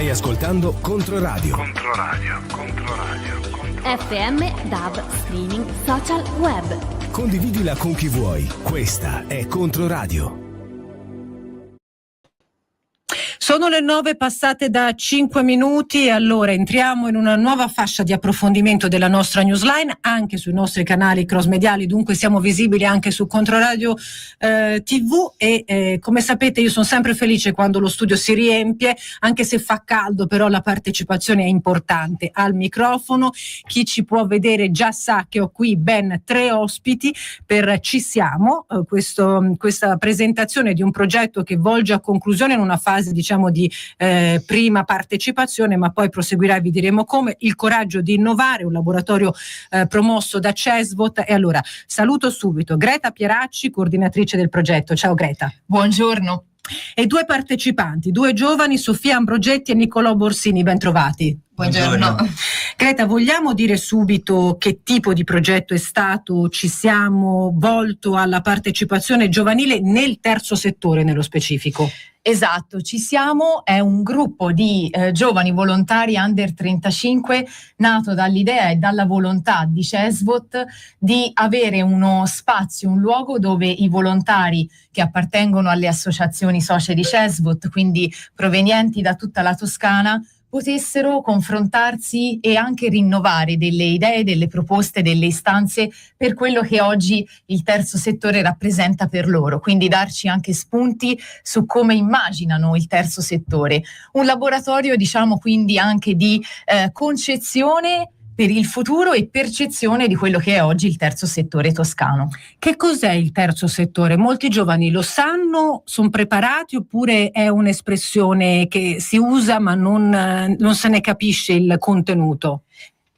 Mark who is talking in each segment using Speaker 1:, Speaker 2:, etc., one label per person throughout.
Speaker 1: Stai ascoltando Controradio.
Speaker 2: FM, DAB, streaming, social, web.
Speaker 1: Condividila con chi vuoi. Questa è Controradio.
Speaker 3: Sono le 9 passate da 5 minuti e allora entriamo in una nuova fascia di approfondimento della nostra newsline anche sui nostri canali cross mediali, dunque siamo visibili anche su Controradio TV e come sapete io sono sempre felice quando lo studio si riempie, anche se fa caldo, però la partecipazione è importante al microfono. Chi ci può vedere già sa che ho qui ben 3 ospiti per Ci siamo, questa presentazione di un progetto che volge a conclusione in una fase diciamo di prima partecipazione, ma poi proseguirà e vi diremo come. Il coraggio di innovare, un laboratorio promosso da CESVOT. E allora saluto subito Greta Pieracci, coordinatrice del progetto. Ciao Greta.
Speaker 4: Buongiorno.
Speaker 3: E 2 partecipanti, 2 giovani, Sofia Ambrogetti e Niccolò Borsini, ben trovati.
Speaker 4: Buongiorno.
Speaker 3: Greta, vogliamo dire subito che tipo di progetto è stato? Ci siamo volto alla partecipazione giovanile nel terzo settore nello specifico?
Speaker 4: Esatto, Ci siamo è un gruppo di giovani volontari under 35 nato dall'idea e dalla volontà di CESVOT di avere uno spazio, un luogo dove i volontari che appartengono alle associazioni socie di CESVOT, quindi provenienti da tutta la Toscana, potessero confrontarsi e anche rinnovare delle idee, delle proposte, delle istanze per quello che oggi il terzo settore rappresenta per loro, quindi darci anche spunti su come immaginano il terzo settore. Un laboratorio, diciamo, quindi anche di concezione per il futuro e percezione di quello che è oggi il terzo settore toscano.
Speaker 3: Che cos'è il terzo settore? Molti giovani lo sanno, sono preparati, oppure è un'espressione che si usa ma non se ne capisce il contenuto?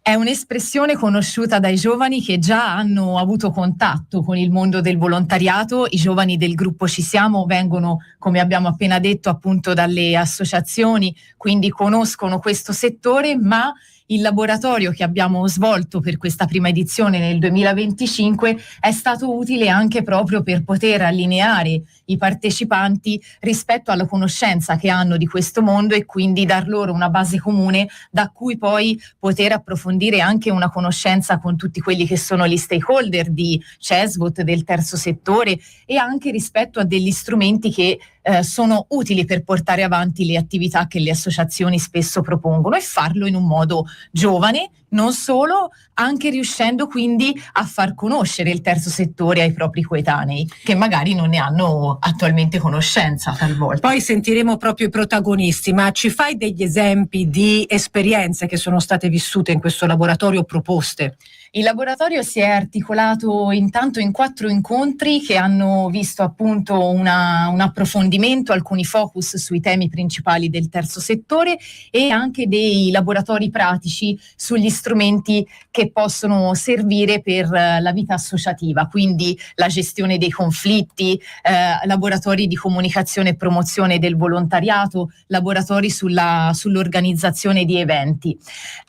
Speaker 4: È un'espressione conosciuta dai giovani che già hanno avuto contatto con il mondo del volontariato. I giovani del gruppo Ci siamo vengono, come abbiamo appena detto, appunto dalle associazioni, quindi conoscono questo settore, ma il laboratorio che abbiamo svolto per questa prima edizione nel 2025 è stato utile anche proprio per poter allineare i partecipanti rispetto alla conoscenza che hanno di questo mondo e quindi dar loro una base comune da cui poi poter approfondire anche una conoscenza con tutti quelli che sono gli stakeholder di CESVOT, del terzo settore, e anche rispetto a degli strumenti che sono utili per portare avanti le attività che le associazioni spesso propongono, e farlo in un modo giovane, non solo, anche riuscendo quindi a far conoscere il terzo settore ai propri coetanei, che magari non ne hanno attualmente conoscenza talvolta.
Speaker 3: Poi sentiremo proprio i protagonisti, ma ci fai degli esempi di esperienze che sono state vissute in questo laboratorio, proposte?
Speaker 4: Il laboratorio si è articolato intanto in 4 incontri che hanno visto appunto un approfondimento, alcuni focus sui temi principali del terzo settore e anche dei laboratori pratici sugli strumenti che possono servire per la vita associativa, quindi la gestione dei conflitti, laboratori di comunicazione e promozione del volontariato, laboratori sull'organizzazione di eventi.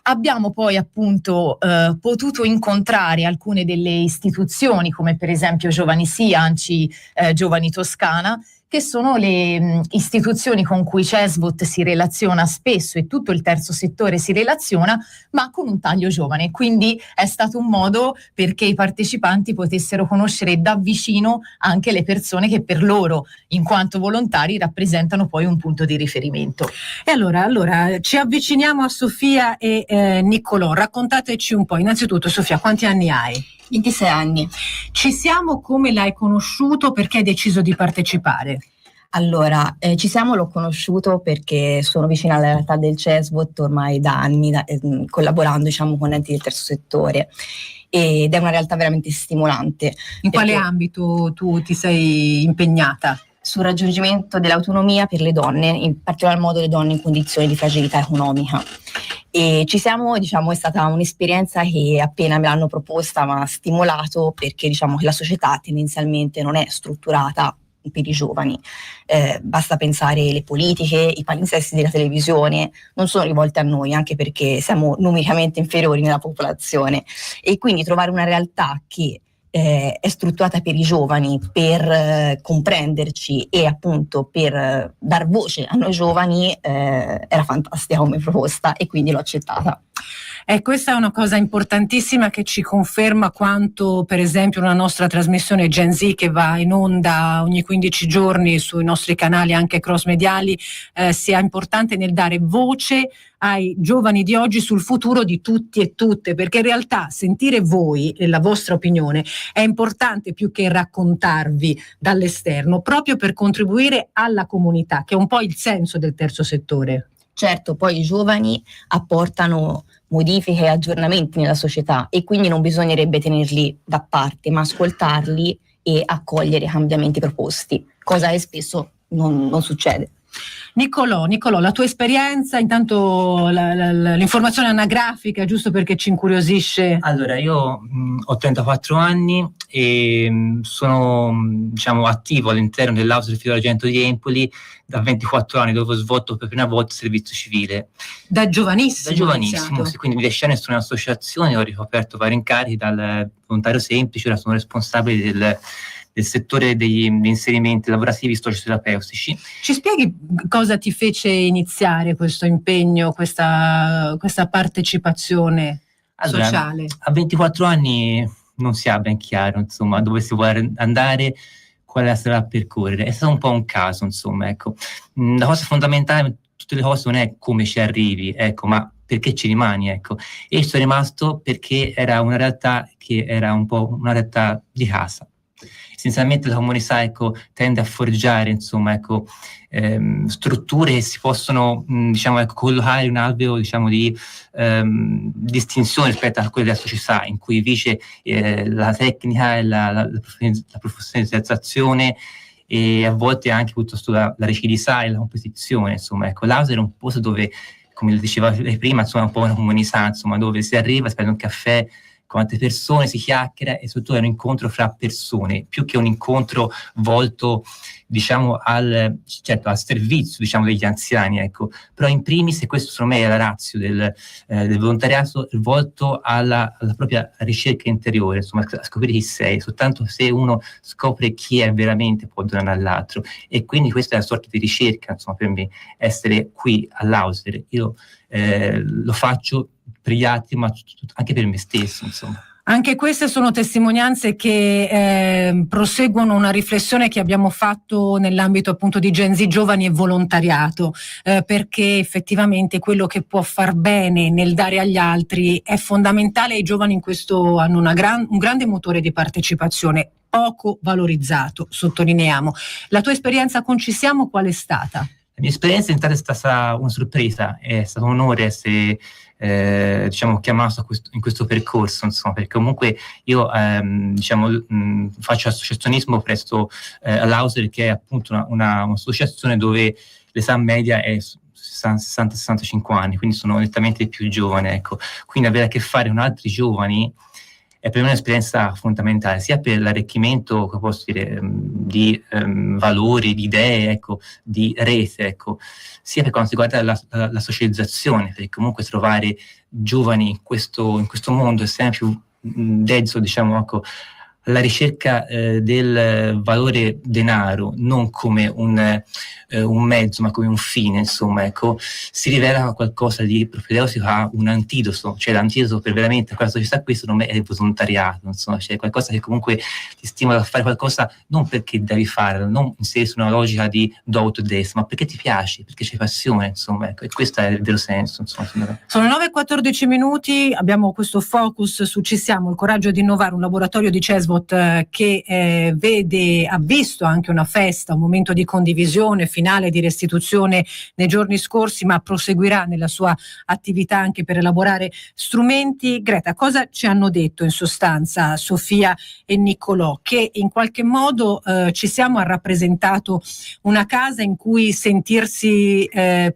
Speaker 4: Abbiamo poi appunto potuto incontrare alcune delle istituzioni, come per esempio Giovani Sì, ANCI, Giovani Toscana, che sono le istituzioni con cui CESVOT si relaziona spesso e tutto il terzo settore si relaziona, ma con un taglio giovane. Quindi è stato un modo perché i partecipanti potessero conoscere da vicino anche le persone che per loro, in quanto volontari, rappresentano poi un punto di riferimento.
Speaker 3: E allora ci avviciniamo a Sofia e Niccolò. Raccontateci un po'. Innanzitutto, Sofia, quanti anni hai?
Speaker 5: 26 anni.
Speaker 3: Ci siamo, come l'hai conosciuto? Perché hai deciso di partecipare?
Speaker 5: Allora, Ci siamo, l'ho conosciuto perché sono vicina alla realtà del CESVOT ormai da anni, collaborando diciamo con enti del terzo settore, ed è una realtà veramente stimolante.
Speaker 3: In quale ambito tu ti sei impegnata?
Speaker 5: Sul raggiungimento dell'autonomia per le donne, in particolar modo le donne in condizioni di fragilità economica. E Ci siamo, diciamo, è stata un'esperienza che appena me l'hanno proposta mi ha stimolato, perché diciamo che la società tendenzialmente non è strutturata per i giovani. Basta pensare le politiche, i palinsesti della televisione non sono rivolti a noi, anche perché siamo numericamente inferiori nella popolazione, e quindi trovare una realtà che è strutturata per i giovani, per comprenderci e appunto per dar voce a noi giovani, era fantastica come proposta e quindi l'ho accettata.
Speaker 3: Questa è una cosa importantissima che ci conferma quanto, per esempio, una nostra trasmissione Gen Z che va in onda ogni 15 giorni sui nostri canali anche cross mediali sia importante nel dare voce ai giovani di oggi sul futuro di tutti e tutte, perché in realtà sentire voi e la vostra opinione è importante più che raccontarvi dall'esterno, proprio per contribuire alla comunità, che è un po' il senso del terzo settore.
Speaker 5: Certo, poi i giovani apportano modifiche e aggiornamenti nella società e quindi non bisognerebbe tenerli da parte, ma ascoltarli e accogliere i cambiamenti proposti, cosa che spesso non succede.
Speaker 3: Nicolò, la tua esperienza, intanto l'informazione anagrafica, giusto perché ci incuriosisce.
Speaker 6: Allora, io ho 34 anni e sono attivo all'interno dell'Ausile Fiore Argento di Empoli da 24 anni, dove ho svolto per prima volta il servizio civile.
Speaker 3: Da giovanissimo.
Speaker 6: Sì, quindi mi lasciai su un'associazione, ho ricoperto vari incarichi, dal volontario semplice, ora sono responsabile del settore degli inserimenti lavorativi socioterapeutici.
Speaker 3: Ci spieghi cosa ti fece iniziare questo impegno, questa partecipazione sociale?
Speaker 6: A 24 anni non si ha ben chiaro, insomma, dove si vuole andare, quale sarà a percorrere. È stato un po' un caso, insomma, ecco. La cosa fondamentale in tutte le cose non è come ci arrivi, ecco, ma perché ci rimani, ecco. E sono rimasto perché era una realtà che era un po' una realtà di casa. Essenzialmente la comunità, ecco, tende a forgiare, insomma, ecco, strutture che si possono, collocare un alveo, di distinzione rispetto a quelle della società, in cui vige la tecnica e la professionalizzazione e a volte anche piuttosto la rigidità e la competizione, insomma, ecco. L'Ausile è un posto dove, come diceva prima, insomma, è un po' una comunità, insomma, dove si arriva, si prende un caffè con altre persone, si chiacchiera e soprattutto è un incontro fra persone, più che un incontro volto, al servizio, degli anziani, ecco. Però in primis, e questo secondo me è la ratio del volontariato, volto alla propria ricerca interiore, insomma, a scoprire chi sei. Soltanto se uno scopre chi è veramente può donare all'altro, e quindi questa è la sorta di ricerca, insomma, per me, essere qui all'Ausile. Io lo faccio per gli altri, ma anche per me stesso, insomma.
Speaker 3: Anche queste sono testimonianze che proseguono una riflessione che abbiamo fatto nell'ambito appunto di Gen Z Giovani e Volontariato, perché effettivamente quello che può far bene nel dare agli altri è fondamentale. I giovani in questo hanno un grande motore di partecipazione, poco valorizzato, sottolineiamo. La tua esperienza con Ci Siamo qual è stata?
Speaker 6: La mia esperienza in realtà è stata una sorpresa, è stato un onore essere chiamato in questo percorso, insomma, perché comunque io faccio associazionismo presso all'Ausile, che è appunto un'associazione dove l'età media è 60-65 anni, quindi sono nettamente più giovane, ecco. Quindi avere a che fare con altri giovani è per me un'esperienza fondamentale, sia per l'arricchimento, che posso dire, di valori, di idee, ecco, di rete, ecco, sia per quanto riguarda la socializzazione, perché comunque trovare giovani in questo mondo è sempre più denso, ecco, alla ricerca del valore denaro, non come un mezzo, ma come un fine, insomma, ecco, si rivela qualcosa di propedeutico a un antidoto, cioè l'antidoto per veramente quella società qui, secondo me, è il volontariato, insomma, cioè qualcosa che comunque ti stimola a fare qualcosa non perché devi farlo, non inserire su una logica di do out ma perché ti piace, perché c'è passione, insomma, ecco, e questo è il vero senso, insomma.
Speaker 3: Sono 9:14 minuti, abbiamo questo focus su Ci Siamo, il coraggio di innovare, un laboratorio di CESVOT che ha visto anche una festa, un momento di condivisione, finale di restituzione nei giorni scorsi, ma proseguirà nella sua attività anche per elaborare strumenti. Greta, cosa ci hanno detto in sostanza Sofia e Niccolò? Che in qualche modo Ci Siamo ha rappresentato una casa in cui sentirsi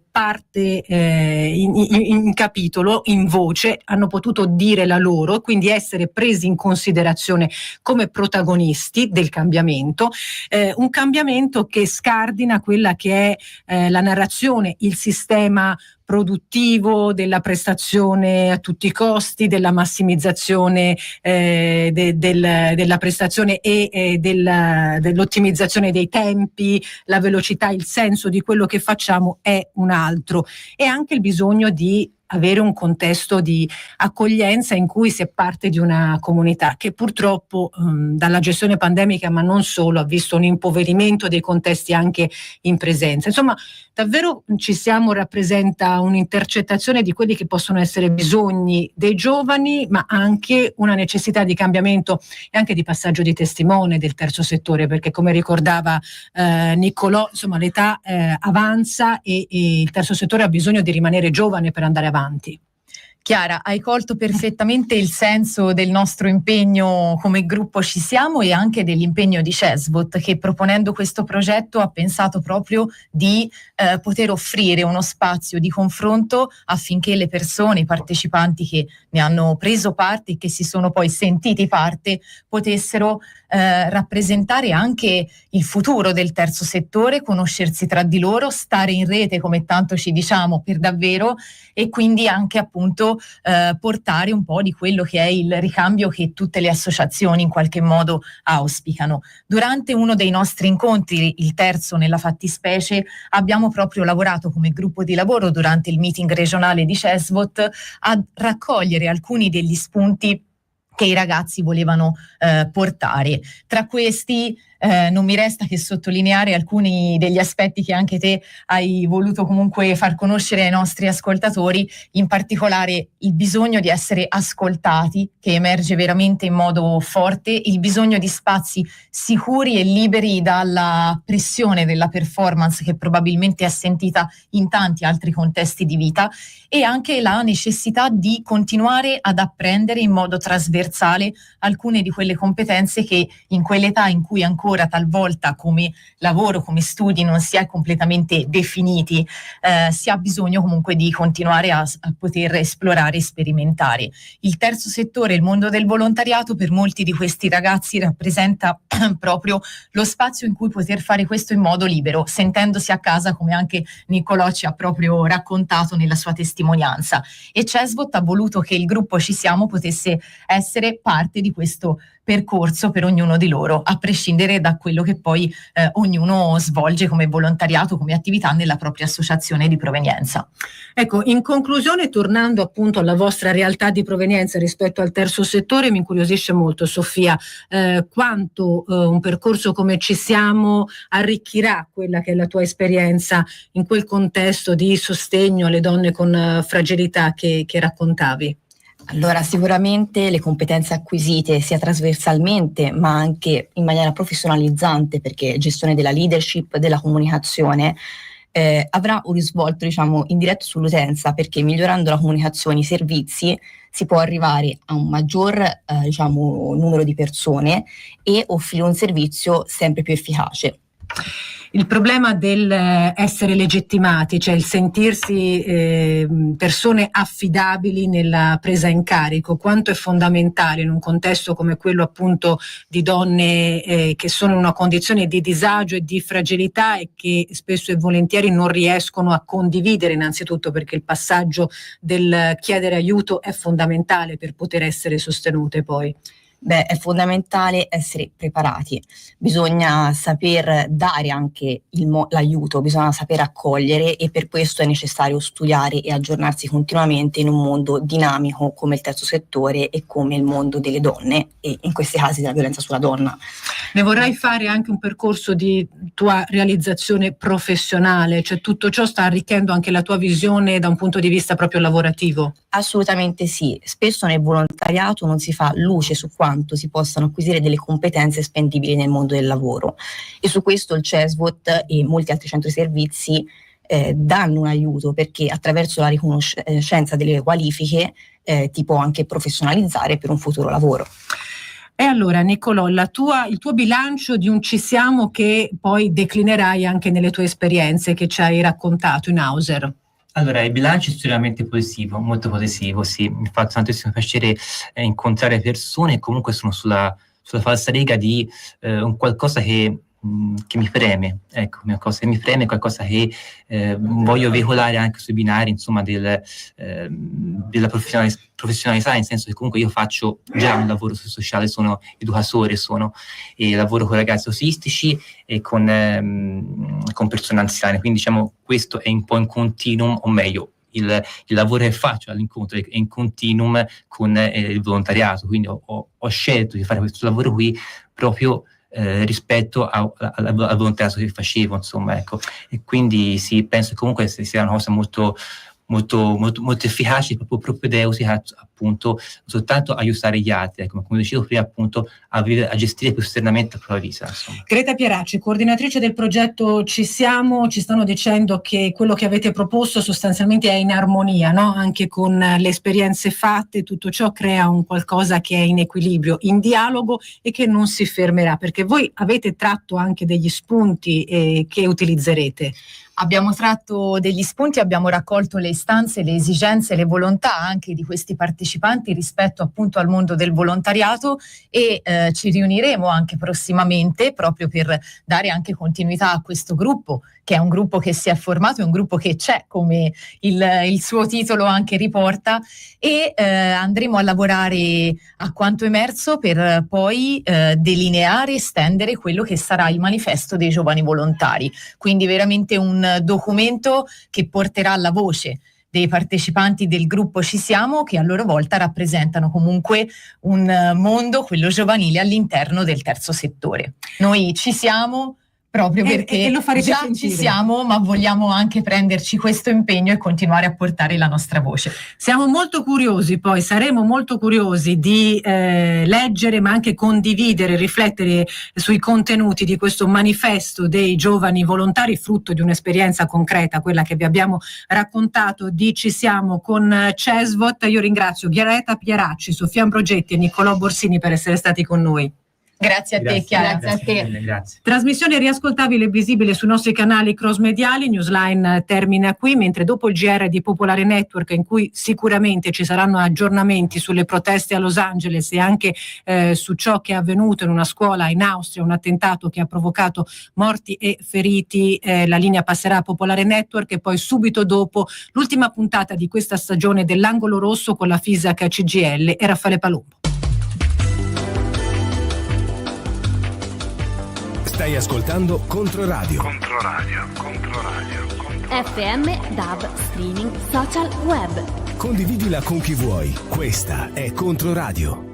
Speaker 3: parte in capitolo, in voce, hanno potuto dire la loro, quindi essere presi in considerazione come protagonisti del cambiamento, un cambiamento che scardina quella che è la narrazione, il sistema produttivo, della prestazione a tutti i costi, della massimizzazione della prestazione e dell'ottimizzazione dei tempi, la velocità, il senso di quello che facciamo è un altro, e anche il bisogno di avere un contesto di accoglienza in cui si è parte di una comunità che purtroppo dalla gestione pandemica, ma non solo, ha visto un impoverimento dei contesti anche in presenza. Insomma, davvero Ci Siamo rappresenta un'intercettazione di quelli che possono essere bisogni dei giovani, ma anche una necessità di cambiamento e anche di passaggio di testimone del terzo settore, perché come ricordava Niccolò, insomma, l'età avanza e il terzo settore ha bisogno di rimanere giovane per andare avanti.
Speaker 4: Chiara, hai colto perfettamente il senso del nostro impegno come gruppo Ci Siamo e anche dell'impegno di CESVOT, che proponendo questo progetto ha pensato proprio di poter offrire uno spazio di confronto affinché le persone, i partecipanti che ne hanno preso parte e che si sono poi sentiti parte, potessero rappresentare anche il futuro del terzo settore, conoscersi tra di loro, stare in rete come tanto ci diciamo per davvero, e quindi anche appunto portare un po' di quello che è il ricambio che tutte le associazioni in qualche modo auspicano. Durante uno dei nostri incontri, il terzo nella fattispecie, abbiamo proprio lavorato come gruppo di lavoro durante il meeting regionale di CESVOT a raccogliere alcuni degli spunti che i ragazzi volevano portare. Tra questi non mi resta che sottolineare alcuni degli aspetti che anche te hai voluto comunque far conoscere ai nostri ascoltatori, in particolare il bisogno di essere ascoltati, che emerge veramente in modo forte, il bisogno di spazi sicuri e liberi dalla pressione della performance che probabilmente è sentita in tanti altri contesti di vita, e anche la necessità di continuare ad apprendere in modo trasversale alcune di quelle competenze che in quell'età in cui ancora talvolta come lavoro, come studi non si è completamente definiti, si ha bisogno comunque di continuare a poter esplorare e sperimentare. Il terzo settore, il mondo del volontariato, per molti di questi ragazzi rappresenta proprio lo spazio in cui poter fare questo in modo libero, sentendosi a casa, come anche Niccolò ci ha proprio raccontato nella sua testimonianza. E CESVOT ha voluto che il gruppo Ci Siamo potesse essere parte di questo percorso per ognuno di loro, a prescindere da quello che poi ognuno svolge come volontariato, come attività nella propria associazione di provenienza.
Speaker 3: Ecco, in conclusione, tornando appunto alla vostra realtà di provenienza rispetto al terzo settore, mi incuriosisce molto, Sofia, quanto un percorso come Ci Siamo arricchirà quella che è la tua esperienza in quel contesto di sostegno alle donne con fragilità che raccontavi.
Speaker 5: Allora, sicuramente le competenze acquisite sia trasversalmente ma anche in maniera professionalizzante, perché gestione della leadership, della comunicazione, avrà un risvolto indiretto sull'utenza, perché migliorando la comunicazione, i servizi, si può arrivare a un maggior numero di persone e offrire un servizio sempre più efficace.
Speaker 3: Il problema del essere legittimati, cioè il sentirsi persone affidabili nella presa in carico, quanto è fondamentale in un contesto come quello appunto di donne che sono in una condizione di disagio e di fragilità e che spesso e volentieri non riescono a condividere, innanzitutto perché il passaggio del chiedere aiuto è fondamentale per poter essere sostenute poi.
Speaker 5: Beh, è fondamentale essere preparati, bisogna saper dare anche l'aiuto, bisogna saper accogliere, e per questo è necessario studiare e aggiornarsi continuamente in un mondo dinamico come il terzo settore e come il mondo delle donne, e in questi casi della violenza sulla donna.
Speaker 3: Ne vorrai fare anche un percorso di tua realizzazione professionale, cioè tutto ciò sta arricchendo anche la tua visione da un punto di vista proprio lavorativo?
Speaker 5: Assolutamente sì, spesso nel volontariato non si fa luce su quanto si possano acquisire delle competenze spendibili nel mondo del lavoro, e su questo il CESVOT e molti altri centri servizi danno un aiuto, perché attraverso la riconoscenza delle qualifiche ti può anche professionalizzare per un futuro lavoro.
Speaker 3: E allora Niccolò, il tuo bilancio di un Ci Siamo che poi declinerai anche nelle tue esperienze che ci hai raccontato in Hauser.
Speaker 6: Allora, il bilancio è estremamente positivo, molto positivo, sì. Mi fa tantissimo piacere incontrare persone che comunque sono sulla falsariga di un qualcosa che mi preme, ecco, qualcosa che mi preme, qualcosa che voglio veicolare anche sui binari, insomma, della professionalità, nel senso che comunque io faccio già un lavoro sociale, sono educatore, e lavoro con ragazzi autistici e con persone anziane, quindi diciamo questo è un po' in continuum, o meglio, il lavoro che faccio all'incontro è in continuum con il volontariato, quindi ho scelto di fare questo lavoro qui proprio rispetto al volontariato che facevo, insomma, ecco. E quindi sì, penso che comunque sia una cosa molto efficace, proprio propedeutica, appunto, soltanto aiutare gli altri, ecco, come dicevo prima, appunto, a gestire più serenamente la propria vita, insomma.
Speaker 3: Greta Pieracci, coordinatrice del progetto Ci Siamo, ci stanno dicendo che quello che avete proposto sostanzialmente è in armonia, no? Anche con le esperienze fatte, tutto ciò crea un qualcosa che è in equilibrio, in dialogo e che non si fermerà, perché voi avete tratto anche degli spunti che utilizzerete.
Speaker 4: Abbiamo tratto degli spunti, abbiamo raccolto le istanze, le esigenze, le volontà anche di questi partecipanti rispetto appunto al mondo del volontariato e ci riuniremo anche prossimamente proprio per dare anche continuità a questo gruppo, che è un gruppo che si è formato, è un gruppo che c'è, come il suo titolo anche riporta, e andremo a lavorare a quanto emerso per poi delineare e stendere quello che sarà il manifesto dei giovani volontari. Quindi veramente un documento che porterà la voce dei partecipanti del gruppo Ci Siamo, che a loro volta rappresentano comunque un mondo, quello giovanile, all'interno del terzo settore. Noi ci siamo proprio perché
Speaker 3: lo farete
Speaker 4: già
Speaker 3: sentire.
Speaker 4: Ci siamo, ma vogliamo anche prenderci questo impegno e continuare a portare la nostra voce.
Speaker 3: Siamo molto curiosi, poi saremo molto curiosi di leggere, ma anche condividere, riflettere sui contenuti di questo manifesto dei giovani volontari, frutto di un'esperienza concreta, quella che vi abbiamo raccontato di Ci Siamo con CESVOT. Io ringrazio Greta Pieracci, Sofia Ambrogetti e Niccolò Borsini per essere stati con noi.
Speaker 4: Grazie a te, Chiara.
Speaker 5: Grazie a te.
Speaker 6: Grazie.
Speaker 3: Trasmissione riascoltabile e visibile sui nostri canali cross-mediali. Newsline termina qui, mentre dopo il GR di Popolare Network, in cui sicuramente ci saranno aggiornamenti sulle proteste a Los Angeles e anche su ciò che è avvenuto in una scuola in Austria, un attentato che ha provocato morti e feriti, la linea passerà a Popolare Network, e poi subito dopo l'ultima puntata di questa stagione dell'Angolo Rosso con la FISAC CGIL e Raffaele Palumbo.
Speaker 1: Stai ascoltando Controradio.
Speaker 2: FM, DAB, streaming, social, web.
Speaker 1: Condividila con chi vuoi. Questa è Controradio.